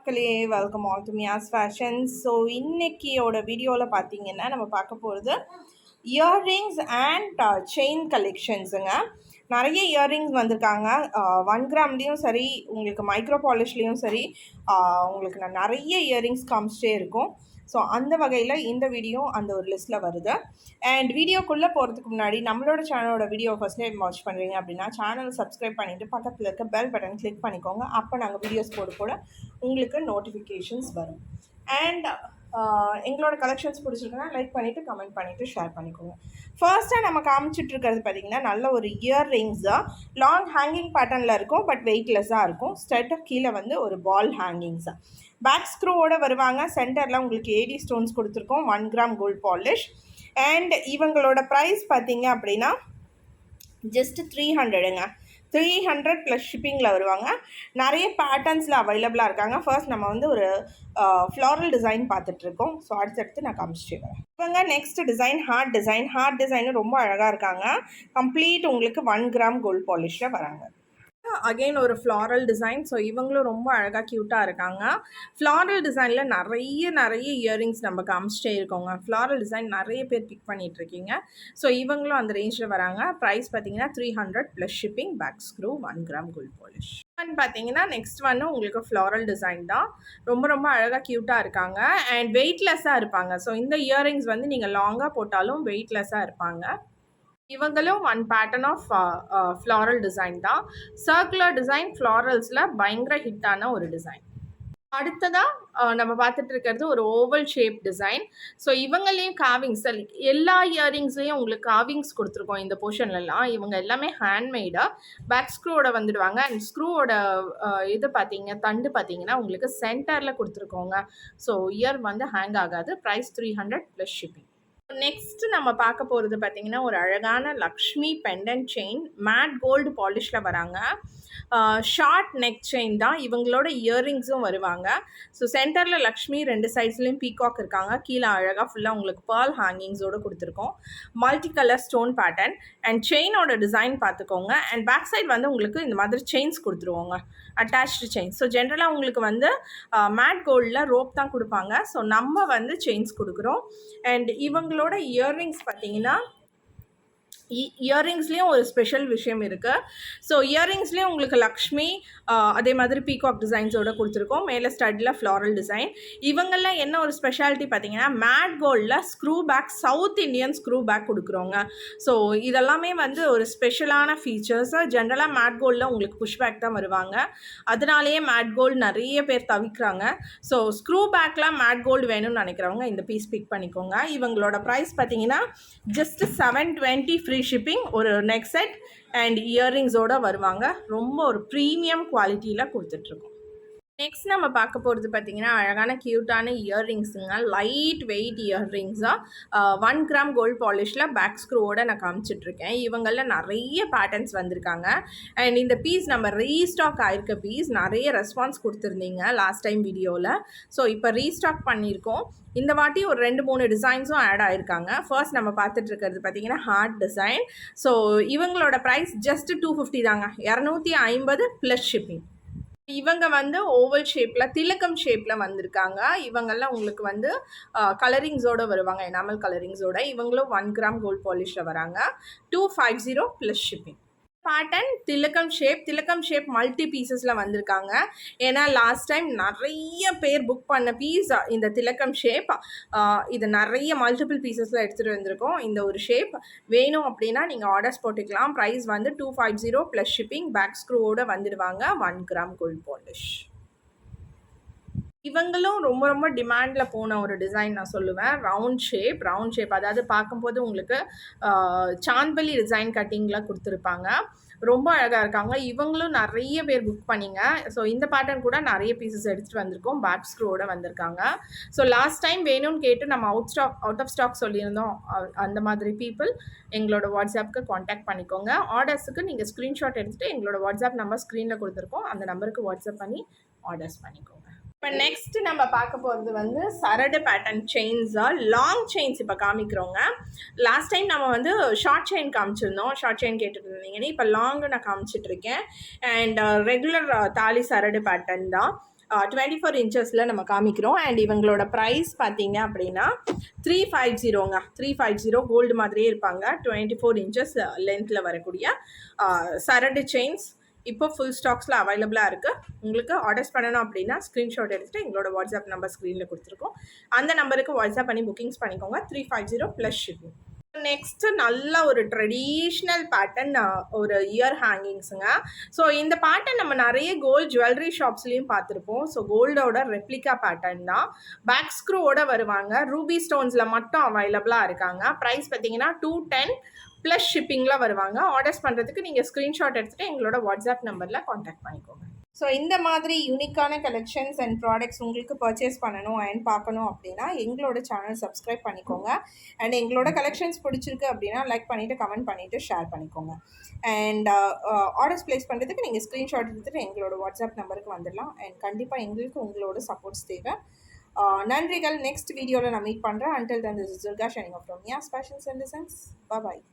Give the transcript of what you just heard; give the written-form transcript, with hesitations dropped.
மக்களே, welcome all to Mia's fashions. So இன்னைக்கியோட வீடியோவில் பார்த்தீங்கன்னா நம்ம பார்க்க போகிறது இயர்ரிங்ஸ் அண்ட் செயின் கலெக்ஷன்ஸுங்க. நிறைய இயர்ரிங்ஸ் வந்திருக்காங்க. 1 கிராம்லேயும் சரி, உங்களுக்கு மைக்ரோ பாலிஷ்லேயும் சரி, உங்களுக்கு நான் நிறைய இயர்ரிங்ஸ் காமிச்சிட்டே இருக்கும். ஸோ அந்த வகையில் இந்த வீடியோ அந்த ஒரு லிஸ்ட்டில் வருது. அண்ட் வீடியோக்குள்ளே போகிறதுக்கு முன்னாடி நம்மளோட சேனலோட வீடியோ ஃபஸ்ட் டைம் வாட்ச் பண்ணுறீங்க அப்படின்னா சேனல் சப்ஸ்கிரைப் பண்ணிவிட்டு பக்கத்தில் இருக்க பெல் பட்டன் கிளிக் பண்ணிக்கோங்க. அப்போ நாங்கள் வீடியோஸ் போட உங்களுக்கு நோட்டிஃபிகேஷன்ஸ் வரும். அண்ட் எங்களோட கலெக்ஷன்ஸ் பிடிச்சிருக்குன்னா லைக் பண்ணிவிட்டு கமெண்ட் பண்ணிவிட்டு ஷேர் பண்ணிக்கோங்க. ஃபர்ஸ்ட்டாக நம்ம காமிச்சிட்ருக்கிறது பார்த்திங்கன்னா நல்ல ஒரு இயர்ரிங்ஸாக லாங் ஹேங்கிங் பேட்டர்னில் இருக்கும், பட் வெயிட்லெஸ்ஸாக இருக்கும். ஸ்டெட்டாக கீழே வந்து ஒரு பால் ஹேங்கிங்ஸாக பேக் ஸ்க்ரூவோடு வருவாங்க. சென்டரில் உங்களுக்கு ஏடி ஸ்டோன்ஸ் கொடுத்துருக்கோம். 1 கிராம் கோல்ட் பாலிஷ். அண்ட் இவங்களோட ப்ரைஸ் பார்த்தீங்க அப்படின்னா ஜஸ்ட் 300ங்க. 300 ப்ளஸ் ஷிப்பிங்கில் வருவாங்க. நிறைய பேட்டர்ன்ஸில் அவைலபிளாக இருக்காங்க. ஃபர்ஸ்ட் நம்ம வந்து ஒரு ஃப்ளாரல் டிசைன் பார்த்துட்ருக்கோம். ஸோ அடுத்தடுத்து நான் காமிச்சிட்டு வரேன். இவங்க நெக்ஸ்ட் டிசைன் ஹார்ட் டிசைனு ரொம்ப அழகாக இருக்காங்க. கம்ப்ளீட் உங்களுக்கு 1 கிராம் கோல்ட் பாலிஷில் வராங்க. அகெயின் ஒரு ஃப்ளாரல் டிசைன். ஸோ இவங்களும் ரொம்ப அழகாக க்யூட்டாக இருக்காங்க. ஃப்ளாரல் டிசைனில் நிறைய இயர்ரிங்ஸ் நம்ம காமிச்சிட்டே இருக்கோங்க. ஃப்ளாரல் டிசைன் நிறைய பேர் பிக் பண்ணிகிட்ருக்கீங்க. ஸோ இவங்களும் அந்த ரேஞ்சில் வராங்க. ப்ரைஸ் பார்த்தீங்கன்னா 300 plus shipping, back screw, 1 gram gold polish. பார்த்தீங்கன்னா நெக்ஸ்ட் ஒன்று உங்களுக்கு ஃப்ளாரல் டிசைன் தான். ரொம்ப அழகாக க்யூட்டாக இருக்காங்க. அண்ட் வெயிட்லெஸ்ஸாக இருப்பாங்க. ஸோ இந்த இயர்ரிங்ஸ் வந்து நீங்கள் லாங்காக போட்டாலும் வெயிட்லெஸ்ஸாக இருப்பாங்க. இவங்களும் 1 பேட்டர்ன் ஆஃப் ஃப்ளாரல் டிசைன் தான். சர்க்குலர் டிசைன் ஃப்ளாரல்ஸில் பயங்கர ஹிட்டான ஒரு டிசைன். அடுத்ததாக நம்ம பார்த்துட்டு இருக்கிறது ஒரு ஓவல் ஷேப் டிசைன். ஸோ இவங்களையும் காவிங்ஸ், எல்லா இயர்ரிங்ஸ்லேயும் உங்களுக்கு காவிங்ஸ் கொடுத்துருக்கோம். இந்த போர்ஷன்லலாம் இவங்க எல்லாமே ஹேண்ட்மேடாக பேக் ஸ்க்ரூவோட வந்துடுவாங்க. அண்ட் ஸ்க்ரூவோட இது தண்டு பார்த்தீங்கன்னா உங்களுக்கு சென்டரில் கொடுத்துருக்கோங்க. ஸோ இயர் வந்து ஹேங் ஆகாது. Price 300 plus shipping. நெக்ஸ்ட் நம்ம பார்க்க போகிறது பார்த்தீங்கன்னா ஒரு அழகான Lakshmi pendant chain, matte gold பாலிஷில் வராங்க. ஷார்ட் நெக் செயின் தான். இவங்களோட இயர்ரிங்ஸும் வருவாங்க. ஸோ சென்டரில் லக்ஷ்மி, 2 சைட்ஸ்லேயும் பீகாக் இருக்காங்க. கீழே அழகாக ஃபுல்லாக உங்களுக்கு பேர்ல் ஹேங்கிங்ஸோடு கொடுத்துருக்கோம். Multi colour stone pattern. And செயினோட டிசைன் பார்த்துக்கோங்க. அண்ட் பேக் சைட் வந்து உங்களுக்கு இந்த மாதிரி செயின்ஸ் கொடுத்துருவோங்க, அட்டாச்டு செயின். ஸோ ஜென்ரலாக உங்களுக்கு வந்து மேட் கோல்டில் ரோப் தான் கொடுப்பாங்க. ஸோ நம்ம வந்து செயின்ஸ் கொடுக்குறோம். அண்ட் இவங்களோட இயர்ரிங்ஸ் பார்த்தீங்கன்னா இயர்ரிங்ஸ்லேயும் ஒரு ஸ்பெஷல் விஷயம் இருக்குது. ஸோ இயர்ரிங்ஸ்லேயும் உங்களுக்கு லக்ஷ்மி, அதே மாதிரி பீகாக் டிசைன்ஸோடு கொடுத்துருக்கோம். மேலே ஸ்டட்டில் ஃப்ளாரல் டிசைன். இவங்கெல்லாம் என்ன ஒரு ஸ்பெஷாலிட்டி பார்த்தீங்கன்னா மேட் கோல்டில் screw back, South Indian screw back கொடுக்குறோங்க. ஸோ இதெல்லாமே வந்து ஒரு ஸ்பெஷலான ஃபீச்சர்ஸ். ஜென்ரலாக மேட் கோல்டில் உங்களுக்கு புஷ் பேக் தான் வருவாங்க. அதனாலேயே மேட் கோல்டு நிறைய பேர் தவிக்கிறாங்க. ஸோ ஸ்க்ரூ பேக்லாம் மேட் கோல்டு வேணும்னு நினைக்கிறவங்க இந்த பீஸ் பிக் பண்ணிக்கோங்க. இவங்களோட ப்ரைஸ் பார்த்தீங்கன்னா ஜஸ்ட் 720 ஃப்ரீ ஷிப்பிங். ஒரு நெக் செட் அண்ட் இயர்ரிங்ஸோடு வருவாங்க. ரொம்ப ஒரு ப்ரீமியம் குவாலிட்டியில் கொடுத்துட்ருக்கோம். நெக்ஸ்ட் நம்ம பார்க்க போகிறது பார்த்தீங்கன்னா அழகான க்யூட்டான இயர்ரிங்ஸுங்க. லைட் வெயிட் இயர்ரிங்ஸாக 1 கிராம் கோல்ட் பாலிஷில் பேக் ஸ்க்ரூவோடு நான் காமிச்சிட்ருக்கேன். இவங்களில் நிறைய பேட்டர்ன்ஸ் வந்திருக்காங்க. அண்ட் இந்த பீஸ் நம்ம ரீஸ்டாக் ஆகிருக்க பீஸ். நிறைய ரெஸ்பான்ஸ் கொடுத்துருந்தீங்க லாஸ்ட் டைம் வீடியோவில். ஸோ இப்போ ரீஸ்டாக் பண்ணியிருக்கோம். இந்த வாட்டி ஒரு 2-3 டிசைன்ஸும் ஆட் ஆகிருக்காங்க. ஃபர்ஸ்ட் நம்ம பார்த்துட்ருக்கிறது பார்த்தீங்கன்னா ஹார்ட் டிசைன். ஸோ இவங்களோட ப்ரைஸ் ஜஸ்ட் 250 தாங்க. 250 ப்ளஸ் ஷிப்பிங். இவங்க வந்து ஓவல் ஷேப்பில், திலக்கம் ஷேப்பில் வந்திருக்காங்க. இவங்கெல்லாம் உங்களுக்கு வந்து கலரிங்ஸோடு வருவாங்க, எனாமல் கலரிங்ஸோட. இவங்களும் 1 கிராம் கோல்ட் பாலிஷில் வராங்க. 250 ப்ளஸ் ஷிப்பிங். பேட்டர்ன் திலக்கம் ஷேப் மல்டி பீசஸில் வந்திருக்காங்க. ஏன்னா லாஸ்ட் டைம் நிறைய பேர் புக் பண்ண பீஸ் இந்த திலக்கம் ஷேப். இது நிறைய மல்டிபிள் பீசஸில் எடுத்துகிட்டு வந்திருக்கோம். இந்த ஒரு ஷேப் வேணும் அப்படின்னா நீங்கள் ஆர்டர்ஸ் போட்டுக்கலாம். ப்ரைஸ் வந்து 250 ப்ளஸ் ஷிப்பிங். பேக் ஸ்க்ரூவோடு வந்துடுவாங்க. 1 கிராம் கோல்ட் பாலிஷ். இவங்களும் ரொம்ப டிமாண்டில் போன ஒரு டிசைன் நான் சொல்லுவேன். ரவுண்ட் ஷேப், அதாவது பார்க்கும்போது உங்களுக்கு சாந்த்பலி டிசைன் கட்டிங்கில் கொடுத்துருப்பாங்க. ரொம்ப அழகாக இருக்காங்க. இவங்களும் நிறைய பேர் புக் பண்ணிங்க. ஸோ இந்த பேட்டர்ன் கூட நிறைய பீசஸ் எடுத்துகிட்டு வந்திருக்கோம். பேக் ஸ்க்ரூவோடு வந்திருக்காங்க. ஸோ லாஸ்ட் டைம் வேணும்னு கேட்டு நம்ம அவுட் ஆஃப் ஸ்டாக் சொல்லியிருந்தோம். அந்த மாதிரி பீப்புள் எங்களோட வாட்ஸ்அப்புக்கு காண்டாக்ட் பண்ணிக்கோங்க. ஆர்டர்ஸுக்கு நீங்கள் ஸ்க்ரீன்ஷாட் எடுத்துகிட்டு எங்களோட வாட்ஸ்அப் நம்பர் ஸ்க்ரீனில் கொடுத்துருக்கோம். அந்த நம்பருக்கு வாட்ஸ்அப் பண்ணி ஆர்டர்ஸ் பண்ணிக்கோங்க. இப்போ நெக்ஸ்ட் நம்ம பார்க்க போகிறது வந்து சரடு பேட்டர்ன் செயின்ஸாக லாங் செயின்ஸ் இப்போ காமிக்கிறோங்க. லாஸ்ட் டைம் நம்ம வந்து ஷார்ட் செயின் காமிச்சிருந்தோம். ஷார்ட் செயின் கேட்டுட்டு இருந்தீங்கன்னா இப்போ லாங்கு நான் காமிச்சிட்ருக்கேன். அண்ட் ரெகுலர் தாலி சரடு பேட்டர்ன் தான். 24 இன்ச்சஸில் நம்ம காமிக்கிறோம். அண்ட் இவங்களோட ப்ரைஸ் பார்த்தீங்க அப்படின்னா 350ங்க. 350 கோல்டு மாதிரியே இருப்பாங்க. 24 இன்ச்சஸ் லென்த்தில் வரக்கூடிய சரடு செயின்ஸ் இப்போ ஃபுல் ஸ்டாக்ஸில் அவைலபிளாக இருக்குது. உங்களுக்கு ஆர்டர்ஸ் பண்ணணும் அப்படின்னா ஸ்க்ரீன்ஷாட் எடுத்துகிட்டு எங்களோட வாட்ஸ்அப் நம்பர் ஸ்க்ரீனில் கொடுத்துருக்கோம். அந்த நம்பருக்கு வாட்ஸ்அப் பண்ணி புக்கிங்ஸ் பண்ணிக்கோங்க. 350 ப்ளஸ் ஷிப்பிங். நெக்ஸ்ட்டு நல்ல ஒரு ட்ரெடிஷ்னல் பேட்டர்ன் ஒரு இயர் ஹேங்கிங்ஸுங்க. ஸோ இந்த பேட்டர்ன் நம்ம நிறைய கோல்டு ஜுவல்லரி ஷாப்ஸ்லேயும் பார்த்துருப்போம். ஸோ கோல்டோட ரெப்ளிகா பேட்டர்ன் தான். பேக் ஸ்க்ரூவோட வருவாங்க. ரூபி ஸ்டோன்ஸில் மட்டும் அவைலபிளாக இருக்காங்க. ப்ரைஸ் பார்த்தீங்கன்னா 210 ப்ளஸ் ஷிப்பிங்கில் வருவாங்க. ஆர்டர்ஸ் பண்ணுறதுக்கு நீங்கள் ஸ்க்ரீன்ஷாட் எடுத்துகிட்டு எங்களோட வாட்ஸ்அப் நம்பரில் காண்டாக்ட் பண்ணிக்கோங்க. ஸோ இந்த மாதிரி யூனிக்கான கலெக்ஷன்ஸ் அண்ட் ப்ராடக்ட்ஸ் உங்களுக்கு பர்ச்சேஸ் பண்ணணும் அண்ட் பார்க்கணும் அப்படின்னா எங்களோட சேனல் சப்ஸ்கிரைப் பண்ணிக்கோங்க. அண்ட் எங்களோட கலெக்ஷன்ஸ் பிடிச்சிருக்கு அப்படின்னா லைக் பண்ணிவிட்டு கமெண்ட் பண்ணிவிட்டு ஷேர் பண்ணிக்கோங்க. அண்ட் ஆர்டர்ஸ் ப்ளேஸ் பண்ணுறதுக்கு நீங்கள் ஸ்க்ரீன்ஷாட் எடுத்துகிட்டு எங்களோட வாட்ஸ்அப் நம்பருக்கு வந்துடலாம். அண்ட் கண்டிப்பாக எங்களுக்கு உங்களோட சப்போர்ட்ஸ் தேவை. நன்றிகள். நெக்ஸ்ட் வீடியோவில் நான் மீட் பண்ணுறேன். Until then this is Durga shining off from Yas fashions and designs. Bye.